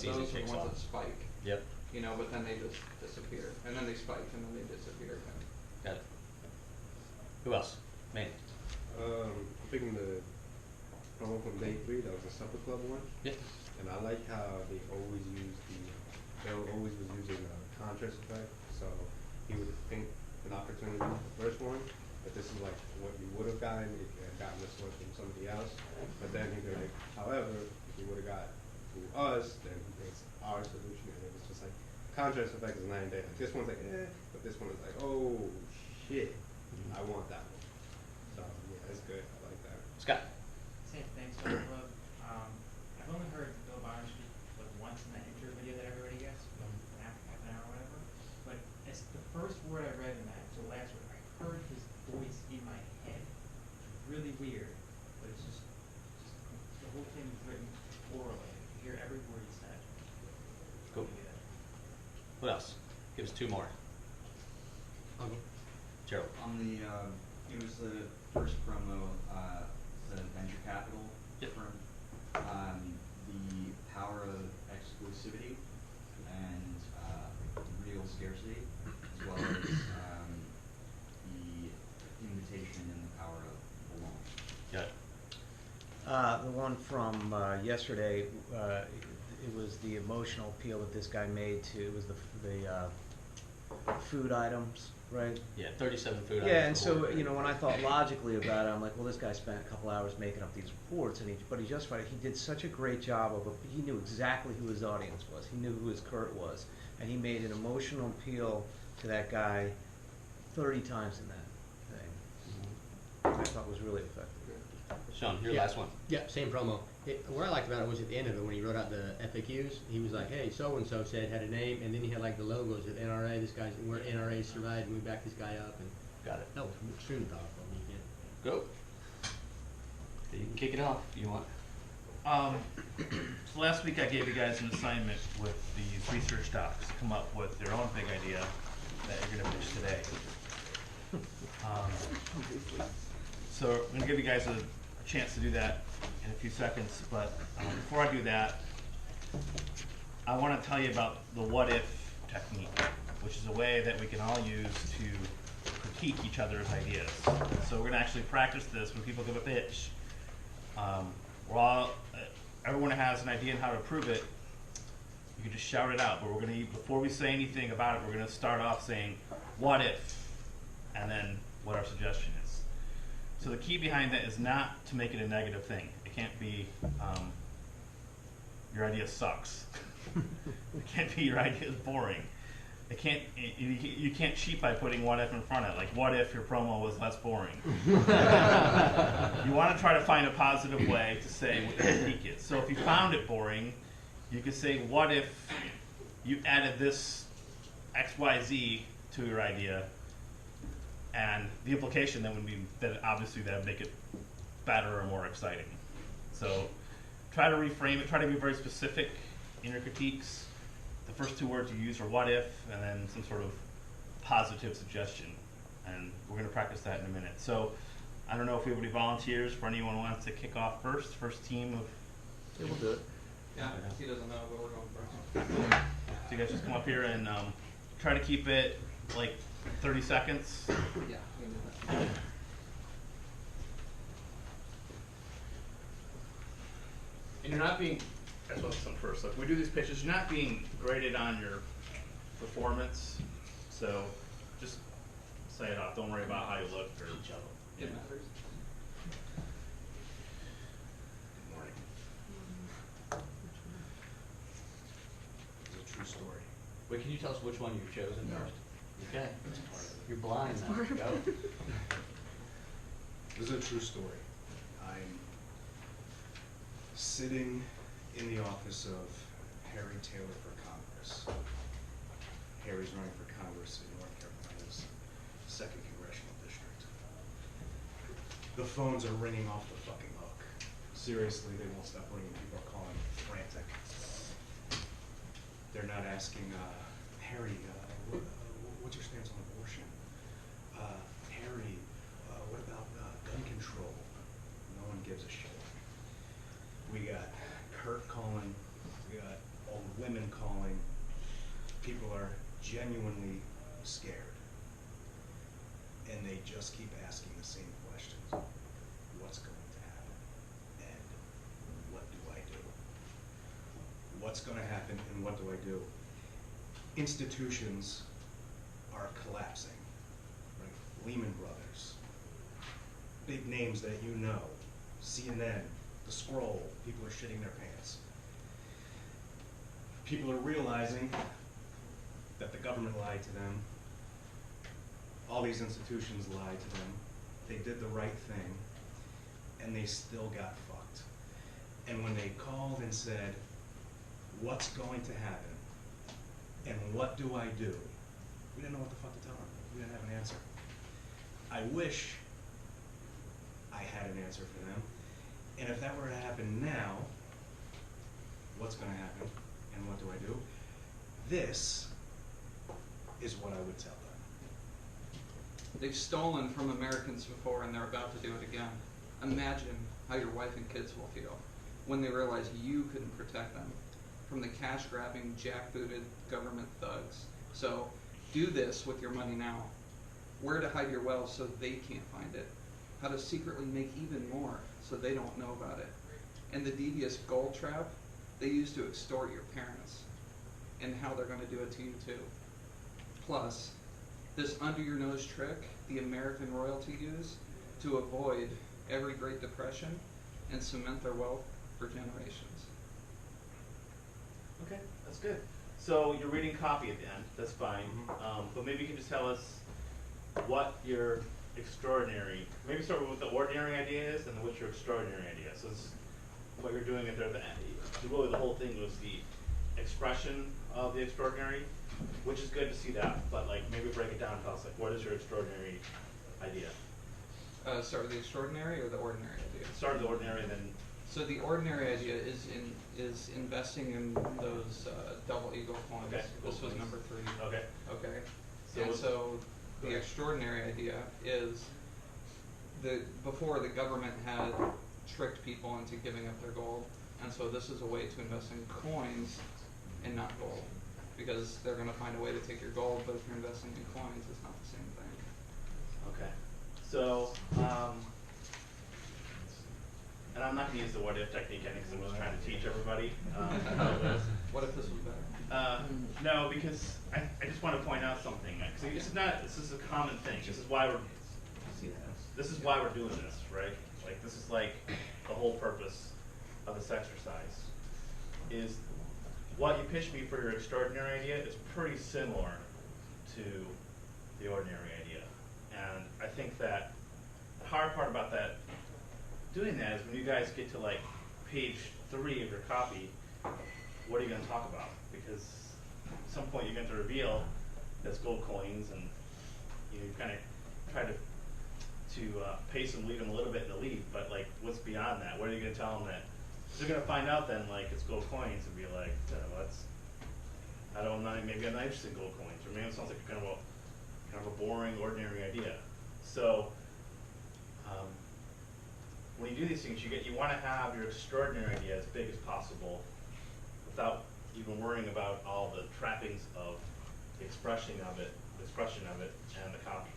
those are the kicks ones off. that spike. Yep. You know, but then they just disappear, and then they spike, and then they disappear. Got it. Who else? Manny. I'm picking the promo from day 3. That was a supper club one. Yep. And I like how they always use Bill always was using a contrast effect. So he would think an opportunity for the first one, but this is like what you would have gotten if you had gotten this one from somebody else. But then he'd be like, however, if you would have got to us, then he thinks our solution, and it was just like contrast effect is 9 days. Like this one's like, but this one is like, oh shit, I want that one. So yeah, it's good. I like that. Scott. Same thing, Star Club. I've only heard Bill Byron speak like once in that intro video that everybody gets, half an hour or whatever. But it's the first word I read in that, so the last word, I heard his voice in my head. It's really weird, but it's just the whole thing was written orally. You hear every word he said. Cool. What else? Give us 2 more. Gerald. On the, it was the first promo, the venture capital Yep. firm, the power of exclusivity and real scarcity, as well as the invitation and the power of belonging. Got it. The one from yesterday, it was the emotional appeal that this guy made to, it was the food items, right? Yeah, 37 food items. Yeah, and so, you know, when I thought logically about it, I'm like, well, this guy spent a couple hours making up these reports, and but he justified it. He did such a great job of it. He knew exactly who his audience was. He knew who his Kurt was. And he made an emotional appeal to that guy 30 times in that thing. I thought was really effective. Sean, your Yeah. last one. Yeah, same promo. What I liked about it was at the end of it when he wrote out the FAQs, he was like, hey, so-and-so said, had a name, and then he had like the logos of NRA, this guy's, where NRA survived, and we backed this guy up, and Got it. that was extremely powerful. I mean, yeah. Go. You can kick it off if you want. So last week I gave you guys an assignment with these research docs to come up with your own big idea that you're going to pitch today. So I'm going to give you guys a chance to do that in a few seconds, but before I do that, I want to tell you about the what if technique, which is a way that we can all use to critique each other's ideas. So we're going to actually practice this when people give a pitch. Everyone has an idea on how to prove it. You can just shout it out, but we're going to, before we say anything about it, we're going to start off saying, what if, and then what our suggestion is. So the key behind that is not to make it a negative thing. It can't be, your idea sucks. It can't be your idea is boring. It can't, you can't cheat by putting what if in front of it. Like, what if your promo was less boring? You want to try to find a positive way to say what your critique is. So if you found it boring, you could say, what if you added this XYZ to your idea, and the implication then would be that obviously that would make it better or more exciting. So try to reframe it, try to be very specific in your critiques. The first 2 words you use are what if, and then some sort of positive suggestion. And we're going to practice that in a minute. So I don't know if we have any volunteers for anyone who wants to kick off first. First team of. Yeah, we'll do it. Yeah, he doesn't know, but we're going first. So you guys just come up here and try to keep it like 30 seconds. Yeah, we can do that. And you're not being, that's what's done first. Like, we do these pitches, you're not being graded on your performance. So just say it off. Don't worry about how you look or each other. It matters. Good morning. It's a true story. Wait, can you tell us which one you've chosen No. first? Okay. You're blind now. Go. This is a true story. I'm sitting in the office of Harry Taylor for Congress. Harry's running for Congress in North Carolina's 2nd Congressional District. The phones are ringing off the fucking hook. Seriously, they won't stop ringing. People are calling frantic. They're not asking, Harry, what's your stance on abortion? Harry, what about gun control? No one gives a shit. We got Kurt calling. We got all the women calling. People are genuinely scared. And they just keep asking the same questions. What's going to happen? And what do I do? What's going to happen and what do I do? Institutions are collapsing. Right? Lehman Brothers, big names that you know, CNN, The Scroll, people are shitting their pants. People are realizing that the government lied to them. All these institutions lied to them. They did the right thing, and they still got fucked. And when they called and said, what's going to happen, and what do I do? We didn't know what the fuck to tell them. We didn't have an answer. I wish I had an answer for them. And if that were to happen now, what's going to happen, and what do I do? This is what I would tell them. They've stolen from Americans before and they're about to do it again. Imagine how your wife and kids will feel when they realize you couldn't protect them from the cash-grabbing, jackbooted government thugs. So do this with your money now. Where to hide your wealth so they can't find it. How to secretly make even more so they don't know about it. And the devious gold trap they use to extort your parents. And how they're going to do it to you too. Plus, this under-your-nose trick the American royalty use to avoid every Great Depression and cement their wealth for generations. Okay, that's good. So you're reading copy at the end. That's fine. But maybe you can just tell us what your extraordinary, maybe start with what the ordinary idea is and then what's your extraordinary idea. So this is what you're doing at really the whole thing was the expression of the extraordinary, which is good to see that, but like maybe break it down and tell us like what is your extraordinary idea? Start with the extraordinary or the ordinary idea? Start with the ordinary and then. So the ordinary idea is investing in those double eagle coins. Okay, This was coins. number 3. Okay. Okay. So the extraordinary idea is before the government had tricked people into giving up their gold, and so this is a way to invest in coins and not gold, because they're going to find a way to take your gold, but if you're investing in coins, it's not the same thing. Okay. So, and I'm not going to use the what if technique because I'm just trying to teach everybody. What if this was better? No, because I just want to point out something. This is a common thing. This is why we're doing this, right? Like this is like the whole purpose of this exercise is what you pitched me for your extraordinary idea is pretty similar to the ordinary idea. And I think that the hard part about doing that is when you guys get to like page 3 of your copy, what are you going to talk about? Because at some point you're going to reveal that's gold coins, and you kind of try to pace them, lead them a little bit in the lead, but like what's beyond that? What are you going to tell them that? They're going to find out then like it's gold coins and be like, well, maybe I'm not interested in gold coins, or maybe it sounds like kind of a boring, ordinary idea. So when you do these things, you want to have your extraordinary idea as big as possible without even worrying about all the trappings of the expression of it, and the copy.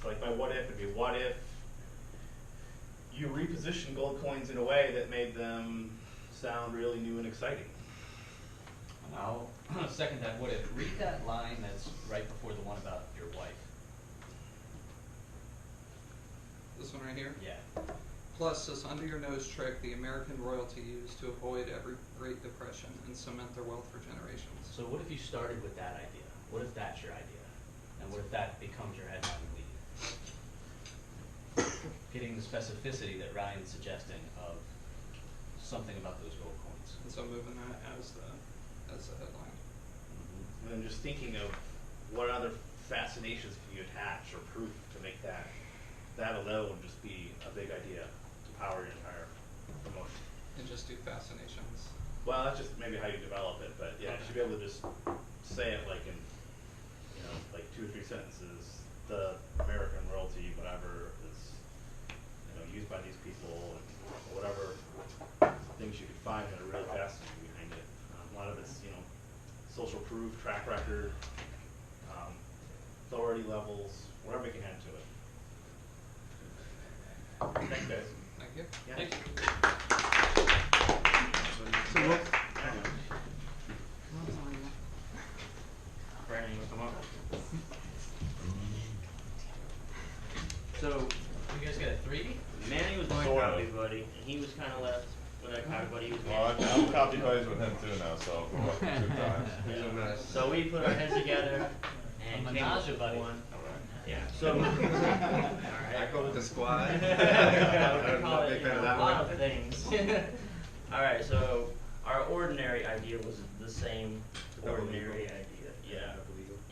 So like my what if would be, what if you reposition gold coins in a way that made them sound really new and exciting? I'll second that. What if? Read that line that's right before the one about your wife. This one right here? Yeah. Plus, this under-your-nose trick the American royalty used to avoid every Great Depression and cement their wealth for generations. So what if you started with that idea? What if that's your idea? And what if that becomes your headline lead? Getting the specificity that Ryan's suggesting of something about those gold coins. And so moving that as the headline. And then just thinking of what other fascinations can you attach or proof to make that alone just be a big idea to power your entire promotion. And just do fascinations. Well, that's just maybe how you develop it, but yeah, you should be able to just say it like in, like 2 or 3 sentences. The American royalty, whatever, is used by these people, and whatever things you could find that are really fascinating behind it. A lot of it's social proof, track record, authority levels, whatever we can add to it. Thanks, guys. Thank you. Yeah. Thanks. So what, Brandon, you wanna come up? So, You guys got a 3D? Manny was my Sort of. copy buddy, and he was kinda left with that copy buddy, he was Well, Manny. I'm copy buddies with him too now, so we're up to 2 times. Yeah. So we put our heads together and A came up menage with buddy. one. Yeah, so. I go with the squad. We I'm call not a it, big you fan know, of a that lot one. of things. Alright, so our ordinary idea was the same ordinary idea, yeah.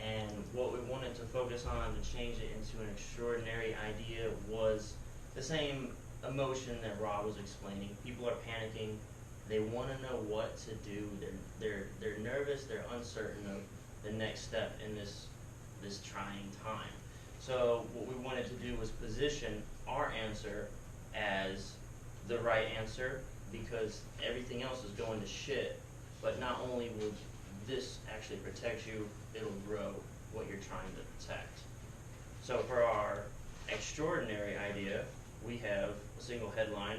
And what we wanted to focus on to change it into an extraordinary idea was the same emotion that Rob was explaining. People are panicking, they wanna know what to do, they're nervous, they're uncertain of the next step in this trying time. So what we wanted to do was position our answer as the right answer, because everything else is going to shit. But not only will this actually protect you, it'll grow what you're trying to protect. So for our extraordinary idea, we have a single headline,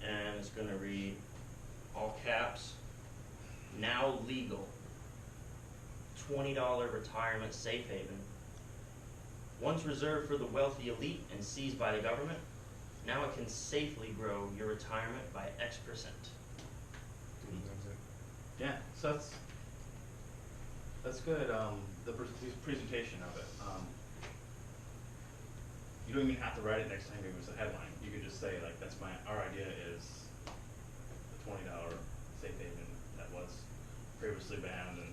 and it's gonna read, all caps, now legal, $20 retirement safe haven. Once reserved for the wealthy elite and seized by the government, now it can safely grow your retirement by X%. Yeah, so that's good. The presentation of it. You don't even have to write it next time you use the headline. You could just say like, "That's our idea is the $20 safe haven that was previously banned." And